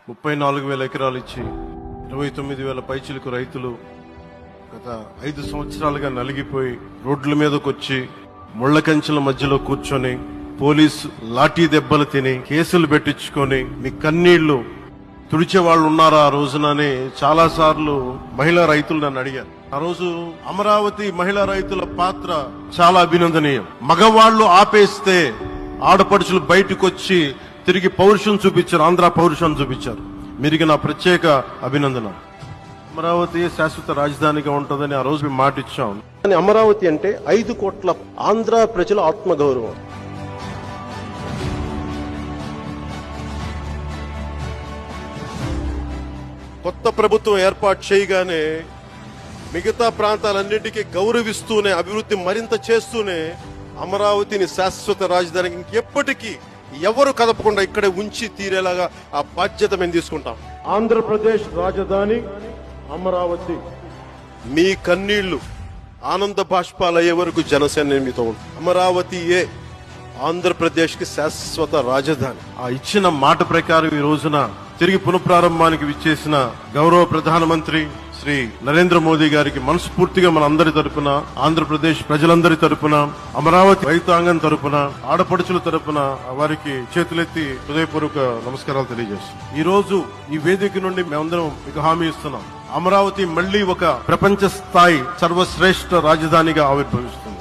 34,000 ఎకరాలు ఇచ్చి 29,000 పైచిలకు రైతులు గత 5 సంవత్సరాలుగా నలిగిపోయి రోడ్ల మీదకి వచ్చి ముళ్ల కంచెల మధ్యలో కూర్చొని పోలీసు లాఠీ దెబ్బలు తిని కేసులు పెట్టించుకొని మీ కన్నీళ్లు తుడిచే వాళ్ళు ఉన్నారా ఆ రోజునని చాలా సార్లు మహిళా రైతులు నన్ను అడిగారు. ఆ రోజు అమరావతి మహిళా రైతుల పాత్ర చాలా అభినందనీయం. మగవాళ్లు ఆపేస్తే ఆడపడుచులు బయటకు వచ్చి తిరిగి పౌరుషం చూపించారు, ఆంధ్ర పౌరుషం చూపించారు. మీరికి నా ప్రత్యేక అభినందన. అమరావతి శాశ్వత రాజధానిగా ఉంటుందని ఆ రోజు మేము మాట ఇచ్చాం. కానీ అమరావతి అంటే 5 కోట్ల ఆంధ్ర ప్రజల ఆత్మగౌరవం. కొత్త ప్రభుత్వం ఏర్పాటు చేయగానే మిగతా ప్రాంతాలన్నింటికీ గౌరవిస్తూనే అభివృద్ధి మరింత చేస్తూనే అమరావతిని శాశ్వత రాజధానికి ఇంకెప్పటికీ ఎవరు కదపకుండా ఇక్కడే ఉంచి తీరేలాగా ఆ బాధ్యత మేము తీసుకుంటాం. ఆంధ్రప్రదేశ్ రాజధాని అమరావతి. మీ కన్నీళ్లు ఆనంద బాష్పాలయ్యే వరకు జనసేన మీతో ఉంటుంది. అమరావతియే ఆంధ్రప్రదేశ్ కి శాశ్వత రాజధాని. ఆ ఇచ్చిన మాట ప్రకారం ఈ రోజున తిరిగి పునఃప్రారంభానికి విచ్చేసిన గౌరవ ప్రధానమంత్రి శ్రీ నరేంద్ర మోదీ గారికి మనస్ఫూర్తిగా మన అందరి తరపున, ఆంధ్రప్రదేశ్ ప్రజలందరి తరపున, అమరావతి రైతాంగం తరపున, ఆడపడుచుల తరపున వారికి చేతులెత్తి హృదయపూర్వక నమస్కారాలు తెలియజేస్తున్నాం. ఈ రోజు ఈ వేదిక నుండి మేమందరం మీకు హామీ ఇస్తున్నాం, అమరావతి మళ్లీ ఒక ప్రపంచ స్థాయి సర్వశ్రేష్ఠ రాజధానిగా ఆవిర్భవిస్తుంది.